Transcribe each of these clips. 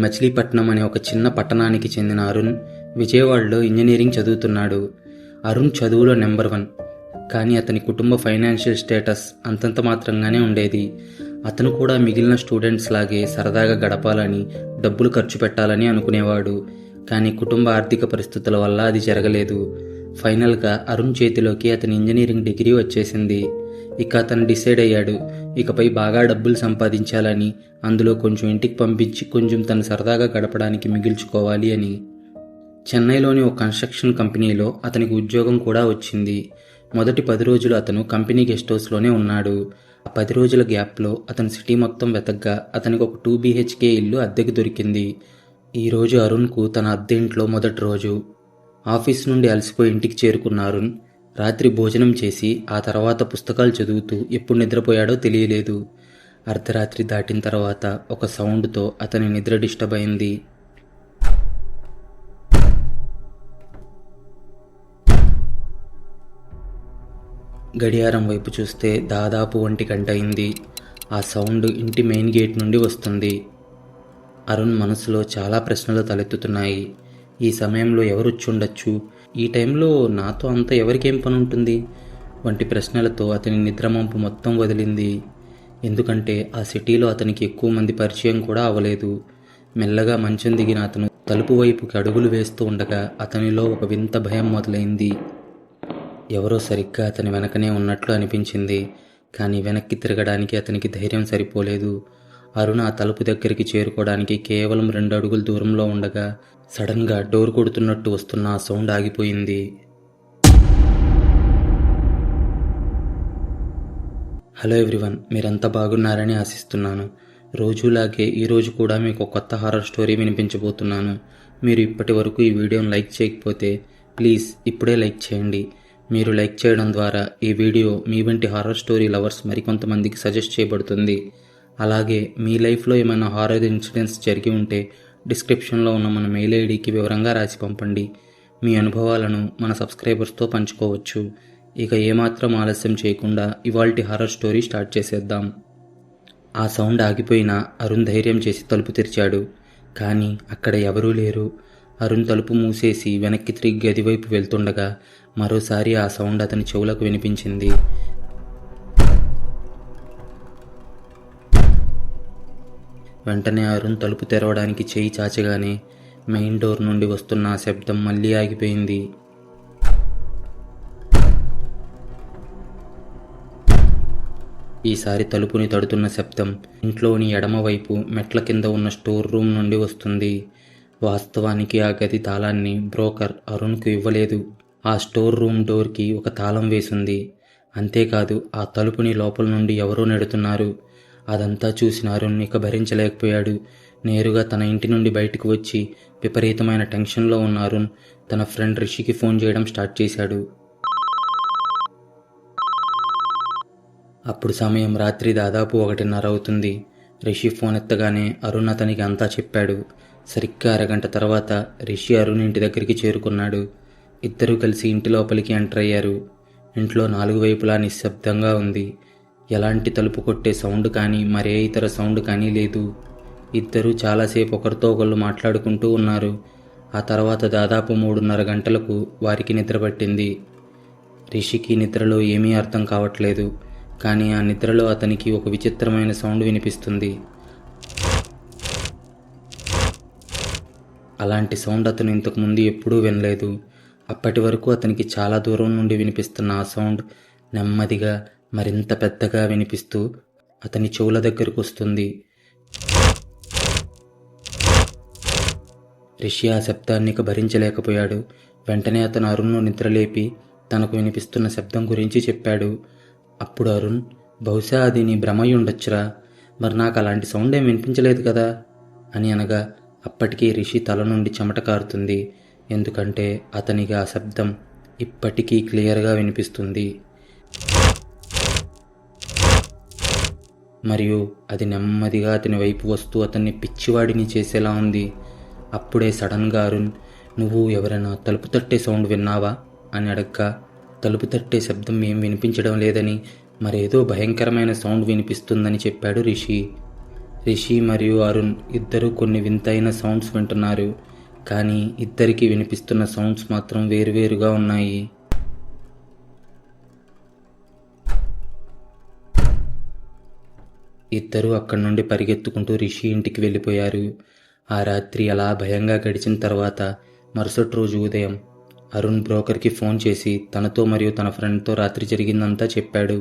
మచిలీపట్నం అనే ఒక చిన్న పట్టణానికి చెందిన అరుణ్ విజయవాడలో ఇంజనీరింగ్ చదువుతున్నాడు. అరుణ్ చదువులో నెంబర్ 1. కానీ అతని కుటుంబ ఫైనాన్షియల్ స్టేటస్ అంతంత మాత్రంగానే ఉండేది. అతను కూడా మిగిలిన స్టూడెంట్స్ లాగే సరదాగా గడపాలని, డబ్బులు ఖర్చు పెట్టాలని అనుకునేవాడు. కానీ కుటుంబ ఆర్థిక పరిస్థితుల వల్ల అది జరగలేదు. ఫైనల్గా అరుణ్ చేతిలోకి అతని ఇంజనీరింగ్ డిగ్రీ వచ్చేసింది. ఇక అతను డిసైడ్ అయ్యాడు, ఇకపై బాగా డబ్బులు సంపాదించాలని, అందులో కొంచెం ఇంటికి పంపించి కొంచెం తను సరదాగా గడపడానికి మిగిల్చుకోవాలి అని. చెన్నైలోని ఒక కన్స్ట్రక్షన్ కంపెనీలో అతనికి ఉద్యోగం కూడా వచ్చింది. మొదటి 10 రోజులు అతను కంపెనీ గెస్ట్ హౌస్లోనే ఉన్నాడు. ఆ 10 రోజుల గ్యాప్లో అతను సిటీ మొత్తం వెతగ్గా అతనికి ఒక 2 BHK ఇల్లు అద్దెకి దొరికింది. ఈరోజు అరుణ్కు తన అద్దె ఇంట్లో మొదటి రోజు. ఆఫీస్ నుండి అలసిపోయి ఇంటికి చేరుకున్న అరుణ్ రాత్రి భోజనం చేసి ఆ తర్వాత పుస్తకాలు చదువుతూ ఎప్పుడు నిద్రపోయాడో తెలియలేదు. అర్ధరాత్రి దాటిన తర్వాత ఒక సౌండ్తో అతని నిద్ర డిస్టర్బ్ అయింది. గడియారం వైపు చూస్తే దాదాపు 1 గంట అయింది. ఆ సౌండ్ ఇంటి మెయిన్ గేట్ నుండి వస్తుంది. అరుణ్ మనసులో చాలా ప్రశ్నలు తలెత్తుతున్నాయి. ఈ సమయంలో ఎవరొచ్చుండొచ్చు? ఈ టైంలో నాతో అంతా ఎవరికేం పని ఉంటుంది? వంటి ప్రశ్నలతో అతని నిద్రమంపు మొత్తం వదిలింది. ఎందుకంటే ఆ సిటీలో అతనికి ఎక్కువ మంది పరిచయం కూడా అవ్వలేదు. మెల్లగా మంచం దిగిన అతను తలుపు వైపుకి అడుగులు వేస్తూ ఉండగా అతనిలో ఒక వింత భయం మొదలైంది. ఎవరో సరిగ్గా అతని వెనకనే ఉన్నట్లు అనిపించింది. కానీ వెనక్కి తిరగడానికి అతనికి ధైర్యం సరిపోలేదు. అరుణ్ ఆ తలుపు దగ్గరికి చేరుకోవడానికి కేవలం 2 అడుగుల దూరంలో ఉండగా సడన్గా డోర్ కొడుతున్నట్టు వస్తున్న ఆ సౌండ్ ఆగిపోయింది. హలో ఎవ్రీవన్, మీరంతా బాగున్నారని ఆశిస్తున్నాను. రోజులాగే ఈరోజు కూడా మీకు ఒక కొత్త హారర్ స్టోరీ వినిపించబోతున్నాను. మీరు ఇప్పటి వరకు ఈ వీడియోను లైక్ చేయకపోతే ప్లీజ్ ఇప్పుడే లైక్ చేయండి. మీరు లైక్ చేయడం ద్వారా ఈ వీడియో మీ వంటి హారర్ స్టోరీ లవర్స్ మరికొంతమందికి సజెస్ట్ చేయబడుతుంది. అలాగే మీ లైఫ్లో ఏమైనా హారర్ ఇన్సిడెంట్స్ జరిగి ఉంటే డిస్క్రిప్షన్లో ఉన్న మన మెయిల్ ఐడికి వివరంగా రాసి పంపండి. మీ అనుభవాలను మన సబ్స్క్రైబర్స్తో పంచుకోవచ్చు. ఇక ఏమాత్రం ఆలస్యం చేయకుండా ఇవాల్టి హారర్ స్టోరీ స్టార్ట్ చేసేద్దాం. ఆ సౌండ్ ఆగిపోయినా అరుణ్ ధైర్యం చేసి తలుపు తెరిచాడు. కానీ అక్కడ ఎవరూ లేరు. అరుణ్ తలుపు మూసేసి వెనక్కి తిరిగి గదివైపు వెళ్తుండగా మరోసారి ఆ సౌండ్ అతని చెవులకు వినిపించింది. వెంటనే అరుణ్ తలుపు తెరవడానికి చేయి చాచగానే మెయిన్ డోర్ నుండి వస్తున్న ఆ శబ్దం మళ్ళీ ఆగిపోయింది. ఈసారి తలుపుని తడుతున్న శబ్దం ఇంట్లోని ఎడమవైపు మెట్ల కింద ఉన్న స్టోర్ రూమ్ నుండి వస్తుంది. వాస్తవానికి ఆ గది తాళాన్ని బ్రోకర్ అరుణ్కు ఇవ్వలేదు. ఆ స్టోర్ రూమ్ డోర్కి ఒక తాళం వేసింది. అంతేకాదు ఆ తలుపుని లోపల నుండి ఎవరో నెడుతున్నారు. అదంతా చూసిన అరుణ్ ఇక భరించలేకపోయాడు. నేరుగా తన ఇంటి నుండి బయటకు వచ్చి విపరీతమైన టెన్షన్లో ఉన్న అరుణ్ తన ఫ్రెండ్ రిషికి ఫోన్ చేయడం స్టార్ట్ చేశాడు. అప్పుడు సమయం రాత్రి దాదాపు 1:30 అవుతుంది. రిషి ఫోన్ ఎత్తగానే అరుణ్ అతనికి అంతా చెప్పాడు. సరిగ్గా అరగంట తర్వాత రిషి అరుణ్ ఇంటి దగ్గరికి చేరుకున్నాడు. ఇద్దరూ కలిసి ఇంటి లోపలికి ఎంటర్ అయ్యారు. ఇంట్లో 4 వైపులా నిశ్శబ్దంగా ఉంది. ఎలాంటి తలుపు కొట్టే సౌండ్ కానీ మరే ఇతర సౌండ్ కానీ లేదు. ఇద్దరూ చాలాసేపు ఒకరితో ఒకళ్ళు మాట్లాడుకుంటూ ఉన్నారు. ఆ తర్వాత దాదాపు 3:30 గంటలకు వారికి నిద్ర పట్టింది. రిషికి నిద్రలో ఏమీ అర్థం కావట్లేదు. కానీ ఆ నిద్రలో అతనికి ఒక విచిత్రమైన సౌండ్ వినిపిస్తుంది. అలాంటి సౌండ్ అతను ఇంతకుముందు ఎప్పుడూ వినలేదు. అప్పటి వరకు అతనికి చాలా దూరం నుండి వినిపిస్తున్న ఆ సౌండ్ నెమ్మదిగా మరింత పెద్దగా వినిపిస్తూ అతని చెవుల దగ్గరకు వస్తుంది. రిషి ఆ శబ్దాన్ని భరించలేకపోయాడు. వెంటనే అతను అరుణ్ను నిద్రలేపి తనకు వినిపిస్తున్న శబ్దం గురించి చెప్పాడు. అప్పుడు అరుణ్, బహుశా అది నీ భ్రమై ఉండొచ్చురా, మరి నాకు అలాంటి సౌండ్ ఏం వినిపించలేదు కదా అని అనగా అప్పటికీ రిషి తల నుండి చెమట కారుతుంది. ఎందుకంటే అతనికి ఆ శబ్దం ఇప్పటికీ క్లియర్గా వినిపిస్తుంది. మరియు అది నెమ్మదిగా అతని వైపు వస్తూ అతన్ని పిచ్చివాడిని చేసేలా ఉంది. అప్పుడే సడన్గా అరుణ్, నువ్వు ఎవరైనా తలుపు తట్టే సౌండ్ విన్నావా అని అడగ్గా తలుపు తట్టే శబ్దం ఏం వినిపించడం లేదని, మరేదో భయంకరమైన సౌండ్ వినిపిస్తుందని చెప్పాడు రిషి. రిషి మరియు అరుణ్ ఇద్దరూ కొన్ని వింతైన సౌండ్స్ వింటున్నారు. కానీ ఇద్దరికీ వినిపిస్తున్న సౌండ్స్ మాత్రం వేరువేరుగా ఉన్నాయి. ఇద్దరూ అక్కడి నుండి పరిగెత్తుకుంటూ రిషి ఇంటికి వెళ్ళిపోయారు. ఆ రాత్రి అలా భయంగా గడిచిన తర్వాత మరుసటి రోజు ఉదయం అరుణ్ బ్రోకర్కి ఫోన్ చేసి తనతో మరియు తన ఫ్రెండ్తో రాత్రి జరిగిందంతా చెప్పాడు.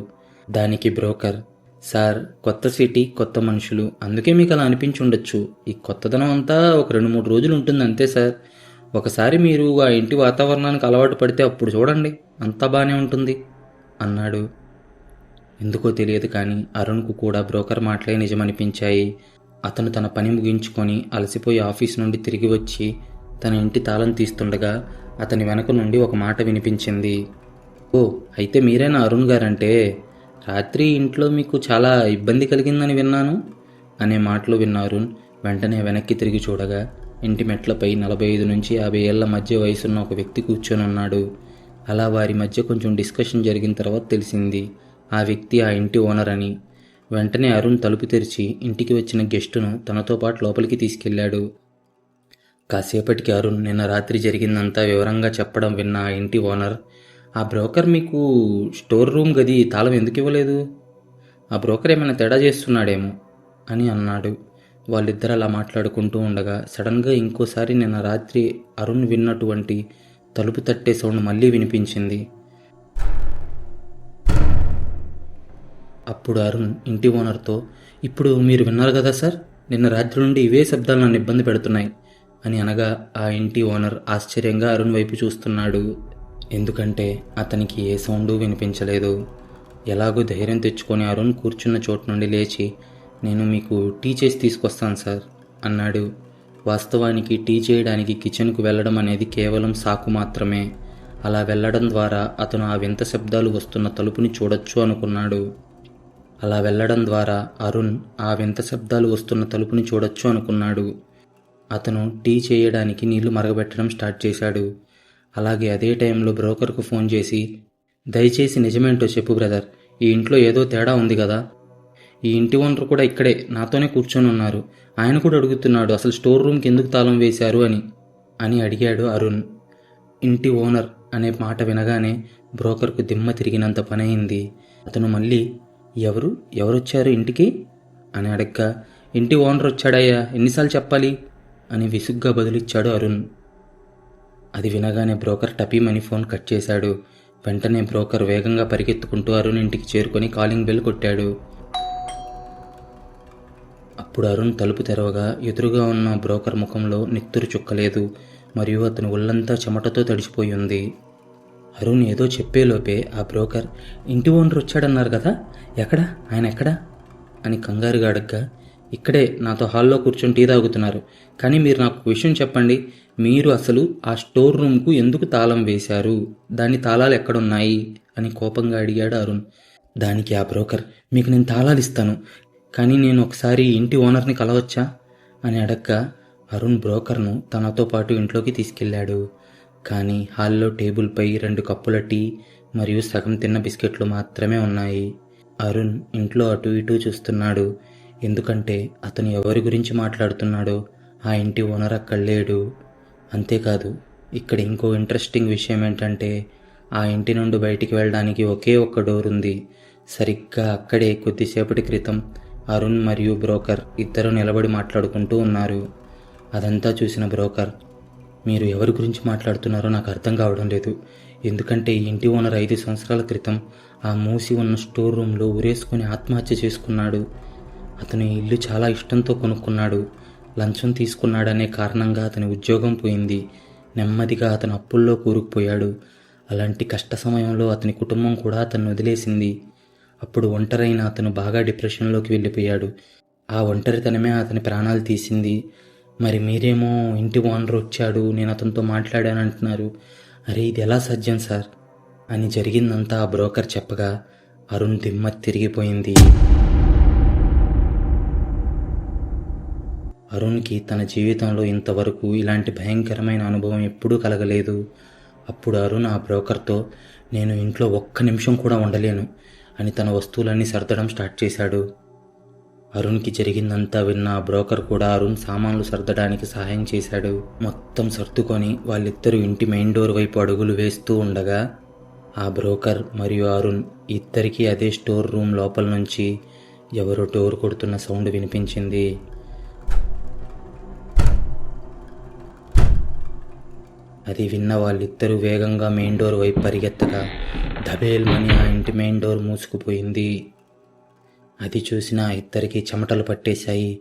దానికి బ్రోకర్, సార్, కొత్త సిటీ, కొత్త మనుషులు, అందుకే మీకు అలా అనిపించి ఉండొచ్చు. ఈ కొత్తదనం అంతా ఒక 2-3 రోజులు ఉంటుంది అంతే సార్. ఒకసారి మీరు ఆ ఇంటి వాతావరణానికి అలవాటు పడితే అప్పుడు చూడండి, అంతా బాగానే ఉంటుంది అన్నాడు. ఎందుకో తెలియదు కానీ అరుణ్కు కూడా బ్రోకర్ మాటలే నిజమనిపించాయి. అతను తన పని ముగించుకొని అలసిపోయి ఆఫీస్ నుండి తిరిగి వచ్చి తన ఇంటి తాళం తీస్తుండగా అతని వెనక నుండి ఒక మాట వినిపించింది. ఓ, అయితే మీరేనా అరుణ్ గారంటే? రాత్రి ఇంట్లో మీకు చాలా ఇబ్బంది కలిగిందని విన్నాను అనే మాటలు విన్న అరుణ్ వెంటనే వెనక్కి తిరిగి చూడగా ఇంటి మెట్లపై 45 నుంచి 50 ఏళ్ల మధ్య వయసున్న ఒక వ్యక్తి కూర్చొని ఉన్నాడు. అలా వారి మధ్య కొంచెం డిస్కషన్ జరిగిన తర్వాత తెలిసింది ఆ వ్యక్తి ఆ ఇంటి ఓనర్ అని. వెంటనే అరుణ్ తలుపు తెరిచి ఇంటికి వచ్చిన గెస్టును తనతో పాటు లోపలికి తీసుకెళ్లాడు. కాసేపటికి అరుణ్ నిన్న రాత్రి జరిగిందంతా వివరంగా చెప్పడం విన్న ఆ ఇంటి ఓనర్, ఆ బ్రోకర్ మీకు స్టోర్ రూమ్ గది తాళం ఎందుకు ఇవ్వలేదు? ఆ బ్రోకర్ ఏమైనా తేడా చేస్తున్నాడేమో అని అన్నాడు. వాళ్ళిద్దరు అలా మాట్లాడుకుంటూ ఉండగా సడన్గా ఇంకోసారి నిన్న రాత్రి అరుణ్ విన్నటువంటి తలుపు తట్టే సౌండ్ మళ్ళీ వినిపించింది. అప్పుడు అరుణ్ ఇంటి ఓనర్తో, ఇప్పుడు మీరు విన్నారు కదా సార్, నిన్న రాత్రి నుండి ఇవే శబ్దాలు నన్ను ఇబ్బంది పెడుతున్నాయి అని అనగా ఆ ఇంటి ఓనర్ ఆశ్చర్యంగా అరుణ్ వైపు చూస్తున్నాడు. ఎందుకంటే అతనికి ఏ సౌండు వినిపించలేదు. ఎలాగో ధైర్యం తెచ్చుకొని అరుణ్ కూర్చున్న చోటు నుండి లేచి, నేను మీకు టీ చేసి తీసుకొస్తాను సార్ అన్నాడు. వాస్తవానికి టీ చేయడానికి కిచెన్కు వెళ్ళడం అనేది కేవలం సాకు మాత్రమే. అలా వెళ్ళడం ద్వారా అతను ఆ వింత శబ్దాలు వస్తున్న తలుపుని చూడొచ్చు అనుకున్నాడు. అలా వెళ్ళడం ద్వారా అరుణ్ ఆ వింత శబ్దాలు వస్తున్న తలుపుని చూడొచ్చు అనుకున్నాడు. అతను టీ చేయడానికి నీళ్లు మరగబెట్టడం స్టార్ట్ చేశాడు. అలాగే అదే టైంలో బ్రోకర్కు ఫోన్ చేసి, దయచేసి నిజమేంటో చెప్పు బ్రదర్, ఈ ఇంట్లో ఏదో తేడా ఉంది కదా. ఈ ఇంటి ఓనర్ కూడా ఇక్కడే నాతోనే కూర్చొని ఉన్నారు. ఆయన కూడా అడుగుతున్నాడు అసలు స్టోర్ రూమ్కి ఎందుకు తాళం వేశారు అని అడిగాడు అరుణ్. ఇంటి ఓనర్ అనే మాట వినగానే బ్రోకర్కు దిమ్మ తిరిగినంత పనయింది. అతను మళ్ళీ ఎవరొచ్చారు ఇంటికి అని అడగ్గా, ఇంటి ఓనర్ వచ్చాడయ్యా, ఎన్నిసార్లు చెప్పాలి అని విసుగ్గా బదులిచ్చాడు అరుణ్. అది వినగానే బ్రోకర్ టపీమని ఫోన్ కట్ చేశాడు. వెంటనే బ్రోకర్ వేగంగా పరిగెత్తుకుంటూ అరుణ్ ఇంటికి చేరుకొని కాలింగ్ బెల్ కొట్టాడు. అప్పుడు అరుణ్ తలుపు తెరవగా ఎదురుగా ఉన్న బ్రోకర్ ముఖంలో నిత్తురు చుక్కలేదు మరియు అతని ఒళ్ళంతా చెమటతో తడిసిపోయి ఉంది. అరుణ్ ఏదో చెప్పేలోపే ఆ బ్రోకర్, ఇంటి ఓనర్ వచ్చాడన్నారు కదా, ఆయన ఎక్కడా అని కంగారుగా అడగ్గా, ఇక్కడే నాతో హాల్లో కూర్చొని టీ తాగుతున్నారు. కానీ మీరు నాకు విషయం చెప్పండి, మీరు అసలు ఆ స్టోర్ రూమ్కు ఎందుకు తాళం వేశారు? దాని తాళాలు ఎక్కడున్నాయి అని కోపంగా అడిగాడు అరుణ్. దానికి ఆ బ్రోకర్, మీకు నేను తాళాలు ఇస్తాను, కానీ నేను ఒకసారి ఇంటి ఓనర్ని కలవచ్చా అని అడగ్గా అరుణ్ బ్రోకర్ను తనతో పాటు ఇంట్లోకి తీసుకెళ్లాడు. కానీ హాల్లో టేబుల్పై 2 కప్పుల టీ మరియు సగం తిన్న బిస్కెట్లు మాత్రమే ఉన్నాయి. అరుణ్ ఇంట్లో అటు ఇటు చూస్తున్నాడు. ఎందుకంటే అతను ఎవరి గురించి మాట్లాడుతున్నాడో ఆ ఇంటి ఓనర్ అక్కడ లేడు. అంతేకాదు, ఇక్కడ ఇంకో ఇంట్రెస్టింగ్ విషయం ఏంటంటే ఆ ఇంటి నుండి బయటికి వెళ్ళడానికి ఒకే ఒక్క డోర్ ఉంది. సరిగ్గా అక్కడే కొద్దిసేపటి క్రితం అరుణ్ మరియు బ్రోకర్ ఇద్దరు నిలబడి మాట్లాడుకుంటూ ఉన్నారు. అదంతా చూసిన బ్రోకర్, మీరు ఎవరి గురించి మాట్లాడుతున్నారో నాకు అర్థం కావడం లేదు. ఎందుకంటే ఈ ఇంటి ఓనర్ 5 సంవత్సరాల క్రితం ఆ మూసి ఉన్న స్టోర్ రూమ్లో ఉరేసుకొని ఆత్మహత్య చేసుకున్నాడు. అతను ఈ ఇల్లు చాలా ఇష్టంతో కొనుక్కున్నాడు. లంచం తీసుకున్నాడనే కారణంగా అతని ఉద్యోగం పోయింది. నెమ్మదిగా అతను అప్పుల్లో కూరుకుపోయాడు. అలాంటి కష్ట సమయంలో అతని కుటుంబం కూడా అతన్ని వదిలేసింది. అప్పుడు ఒంటరైన అతను బాగా డిప్రెషన్లోకి వెళ్ళిపోయాడు. ఆ ఒంటరితనమే అతని ప్రాణాలు తీసింది. మరి మీరేమో ఇంటి ఓనర్ వచ్చాడు, నేను అతనితో మాట్లాడానంటున్నారు. అరే, ఇది ఎలా సాధ్యం సార్ అని జరిగిందంతా ఆ బ్రోకర్ చెప్పగా అరుణ్ దిమ్మ తిరిగిపోయింది. అరుణ్కి తన జీవితంలో ఇంతవరకు ఇలాంటి భయంకరమైన అనుభవం ఎప్పుడూ కలగలేదు. అప్పుడు అరుణ్ ఆ బ్రోకర్తో, నేను ఇంట్లో ఒక్క నిమిషం కూడా ఉండలేను అని తన వస్తువులన్నీ సర్దడం స్టార్ట్ చేశాడు. అరుణ్కి జరిగిందంతా విన్న ఆ బ్రోకర్ కూడా అరుణ్ సామాన్లు సర్దడానికి సహాయం చేశాడు. మొత్తం సర్దుకొని వాళ్ళిద్దరూ ఇంటి మెయిన్ డోర్ వైపు అడుగులు వేస్తూ ఉండగా ఆ బ్రోకర్ మరియు అరుణ్ ఇద్దరికీ అదే స్టోర్ రూమ్ లోపల నుంచి ఎవరో డోర్ కొడుతున్న సౌండ్ వినిపించింది. అది విన్న వాళ్ళిద్దరూ వేగంగా మెయిన్ డోర్ వైపు పరిగెత్తగా ధబేల్మని ఆ ఇంటి మెయిన్ డోర్ మూసుకుపోయింది. అది చూసిన ఆ ఇద్దరికి చెమటలు పట్టేశాయి.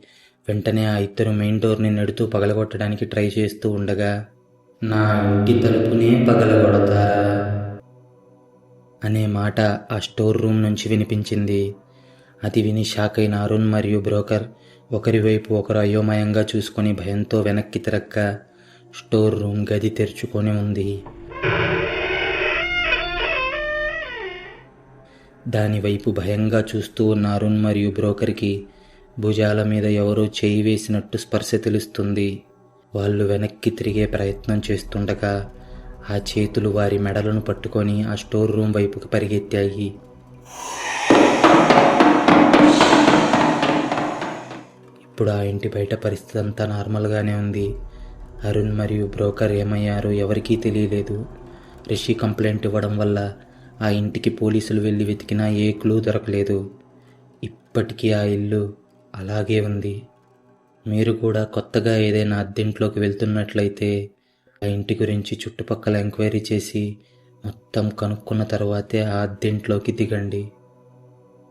వెంటనే ఆ ఇద్దరు మెయిన్ డోర్ని నెడుతూ పగలగొట్టడానికి ట్రై చేస్తూ ఉండగా, నా ఇంటి తలుపునే పగలగొడతారా అనే మాట ఆ స్టోర్ రూమ్ నుంచి వినిపించింది. అది విని షాక్ అయిన అరుణ్ మరియు బ్రోకర్ ఒకరి వైపు ఒకరు అయోమయంగా చూసుకొని భయంతో వెనక్కి తిరక్క స్టోర్ రూమ్ గది తెరుచుకొని ఉంది. దానివైపు భయంగా చూస్తూ ఉన్న అరుణ్ మరియు బ్రోకర్కి భుజాల మీద ఎవరో చేయి వేసినట్టు స్పర్శ తెలుస్తుంది. వాళ్ళు వెనక్కి తిరిగే ప్రయత్నం చేస్తుండగా ఆ చేతులు వారి మెడలను పట్టుకొని ఆ స్టోర్ రూమ్ వైపుకి పరిగెత్తాయి. ఇప్పుడు ఆ ఇంటి బయట పరిస్థితి అంతా నార్మల్గానే ఉంది. అరుణ్ మరియు బ్రోకర్ ఏమయ్యారో ఎవరికీ తెలియలేదు. రిషి కంప్లైంట్ ఇవ్వడం వల్ల ఆ ఇంటికి పోలీసులు వెళ్ళి వెతికినా ఏ క్లూ దొరకలేదు. ఇప్పటికీ ఆ ఇల్లు అలాగే ఉంది. మీరు కూడా కొత్తగా ఏదైనా అద్దెంట్లోకి వెళ్తున్నట్లయితే ఆ ఇంటి గురించి చుట్టుపక్కల ఎంక్వైరీ చేసి మొత్తం కనుక్కున్న తర్వాతే ఆ అద్దెంట్లోకి దిగండి.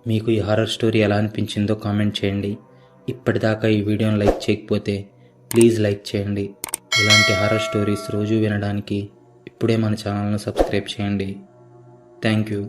మీకు ఈ హారర్ స్టోరీ ఎలా అనిపించిందో కామెంట్ చేయండి. ఇప్పటిదాకా ఈ వీడియోని లైక్ చేయకపోతే ప్లీజ్ లైక్ చేయండి. ఇలాంటి హారర్ స్టోరీస్ రోజు వినడానికి ఇప్పుడే మన ఛానల్ను సబ్స్క్రైబ్ చేయండి. Thank you.